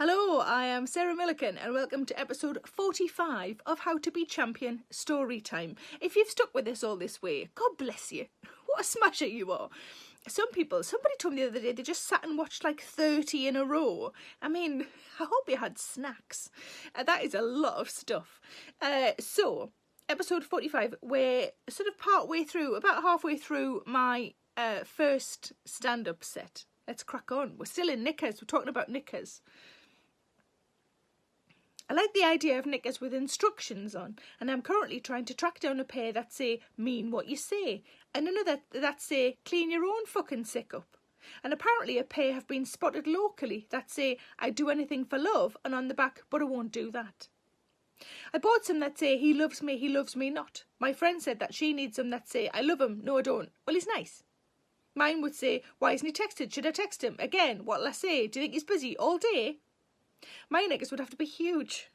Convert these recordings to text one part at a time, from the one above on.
Hello, I am Sarah Millican and welcome to episode 45 of How to Be Champion Storytime. If you've stuck with us all this way, God bless you. What a smasher you are. Somebody told me the other day they just sat and watched like 30 in a row. I mean, I hope you had snacks. That is a lot of stuff. So, episode 45, we're sort of about halfway through my first stand-up set. Let's crack on. We're still in knickers. We're talking about knickers. I like the idea of knickers with instructions on, and I'm currently trying to track down a pair that say, mean what you say, and another that say, clean your own fucking sick up. And apparently a pair have been spotted locally that say, I'd do anything for love, and on the back, but I won't do that. I bought some that say, he loves me not. My friend said that she needs some that say, I love him, no I don't. Well, he's nice. Mine would say, why isn't he texted? Should I text him? Again, what'll I say? Do you think he's busy all day? My knickers would have to be huge.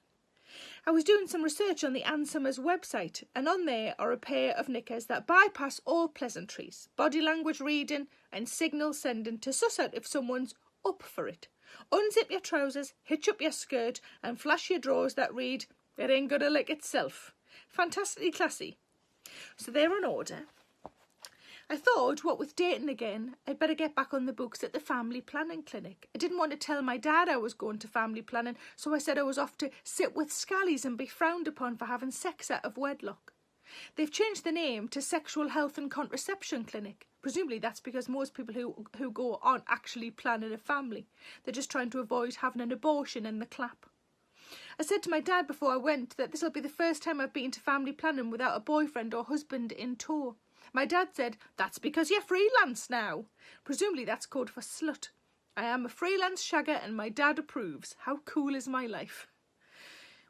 I was doing some research on the Ansomers website, and on there are a pair of knickers that bypass all pleasantries, body language reading and signal sending to suss out if someone's up for it. Unzip your trousers, hitch up your skirt and flash your drawers that read, it ain't gonna lick itself. Fantastically classy. So they're in order. I thought, what with dating again, I'd better get back on the books at the family planning clinic. I didn't want to tell my dad I was going to family planning, so I said I was off to sit with scallies and be frowned upon for having sex out of wedlock. They've changed the name to Sexual Health and Contraception Clinic. Presumably that's because most people who go aren't actually planning a family. They're just trying to avoid having an abortion in the clap. I said to my dad before I went that this will be the first time I've been to family planning without a boyfriend or husband in tow. My dad said, that's because you're freelance now. Presumably that's code for slut. I am a freelance shagger and my dad approves. How cool is my life?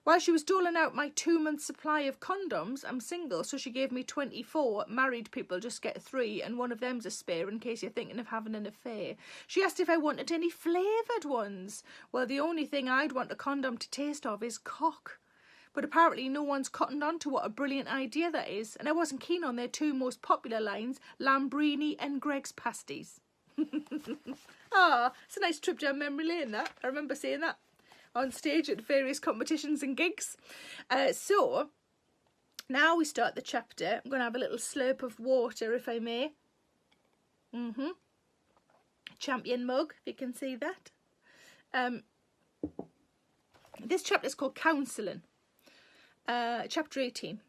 While she was doling out my 2-month supply of condoms, I'm single, so she gave me 24. Married people just get 3, and one of them's a spare in case you're thinking of having an affair. She asked if I wanted any flavoured ones. Well, the only thing I'd want a condom to taste of is cock. But apparently no one's cottoned on to what a brilliant idea that is, and I wasn't keen on their 2 most popular lines, Lambrini and Greg's Pasties. It's a nice trip down memory lane, that. I remember saying that on stage at various competitions and gigs. So, now we start the chapter. I'm going to have a little slurp of water, if I may. Champion mug, if you can see that. This chapter is called Counselling. Chapter 18.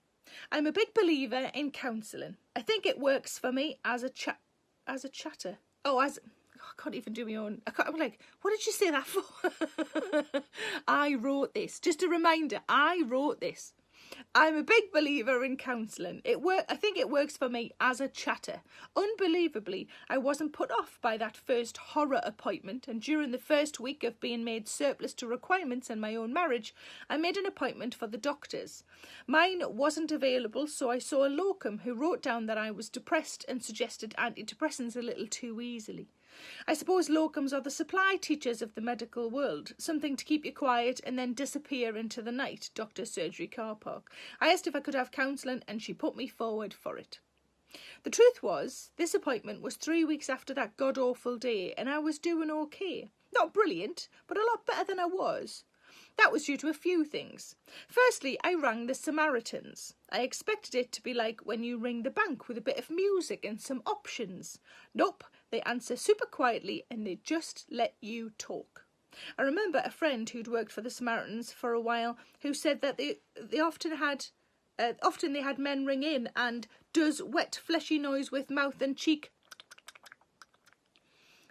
I'm a big believer in counselling. I think it works for me as a chatter. I can't even do my own. I'm like, what did you say that for? I wrote this. Just a reminder, I wrote this. I'm a big believer in counselling. I think it works for me as a chatter. Unbelievably, I wasn't put off by that first horror appointment, and during the first week of being made surplus to requirements in my own marriage, I made an appointment for the doctors. Mine wasn't available, so I saw a locum who wrote down that I was depressed and suggested antidepressants a little too easily. I suppose locums are the supply teachers of the medical world, something to keep you quiet and then disappear into the night, doctor's surgery car park. I asked if I could have counselling and she put me forward for it. The truth was, this appointment was 3 weeks after that god-awful day and I was doing okay. Not brilliant, but a lot better than I was. That was due to a few things. Firstly, I rang the Samaritans. I expected it to be like when you ring the bank with a bit of music and some options. Nope, they answer super quietly and they just let you talk. I remember a friend who'd worked for the Samaritans for a while who said that they often they had men ring in and does wet fleshy noise with mouth and cheek,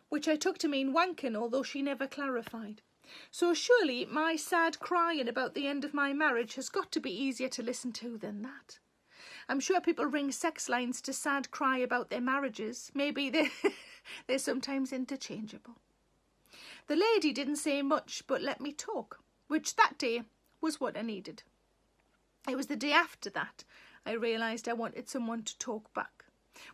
which I took to mean wanking, although she never clarified. So surely my sad crying about the end of my marriage has got to be easier to listen to than that. I'm sure people ring sex lines to sad cry about their marriages. Maybe they're sometimes interchangeable. The lady didn't say much but let me talk, which that day was what I needed. It was the day after that I realised I wanted someone to talk back.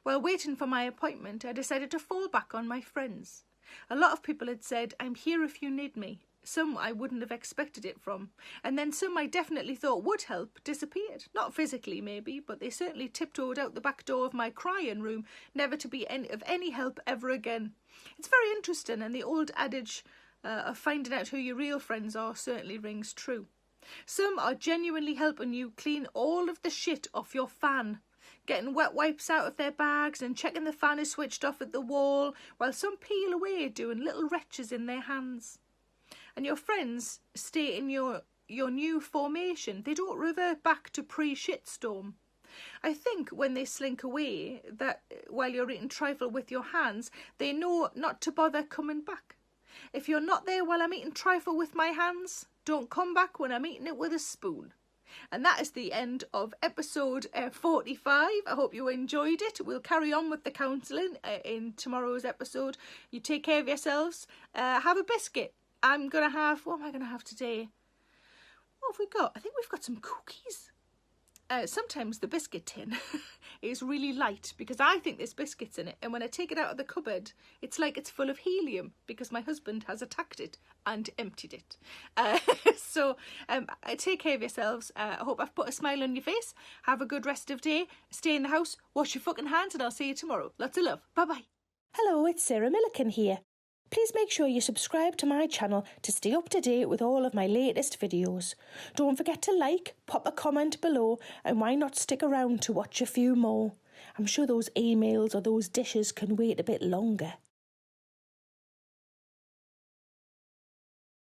While waiting for my appointment, I decided to fall back on my friends. A lot of people had said, I'm here if you need me. Some I wouldn't have expected it from. And then some I definitely thought would help disappeared. Not physically, maybe, but they certainly tiptoed out the back door of my crying room, never to be of any help ever again. It's very interesting, and the old adage of finding out who your real friends are certainly rings true. Some are genuinely helping you clean all of the shit off your fan, getting wet wipes out of their bags and checking the fan is switched off at the wall, while some peel away doing little wretches in their hands. And your friends stay in your new formation. They don't revert back to pre-shitstorm. I think when they slink away, that while you're eating trifle with your hands, they know not to bother coming back. If you're not there while I'm eating trifle with my hands, don't come back when I'm eating it with a spoon. And that is the end of episode 45. I hope you enjoyed it. We'll carry on with the counselling in tomorrow's episode. You take care of yourselves. Have a biscuit. What am I going to have today? What have we got? I think we've got some cookies. Sometimes the biscuit tin is really light because I think there's biscuits in it, and when I take it out of the cupboard it's like it's full of helium because my husband has attacked it and emptied it. So take care of yourselves. I hope I've put a smile on your face. Have a good rest of day. Stay in the house, wash your fucking hands, and I'll see you tomorrow. Lots of love. Bye bye. Hello, it's Sarah Millican here. Please make sure you subscribe to my channel to stay up to date with all of my latest videos. Don't forget to like, pop a comment below, and why not stick around to watch a few more? I'm sure those emails or those dishes can wait a bit longer.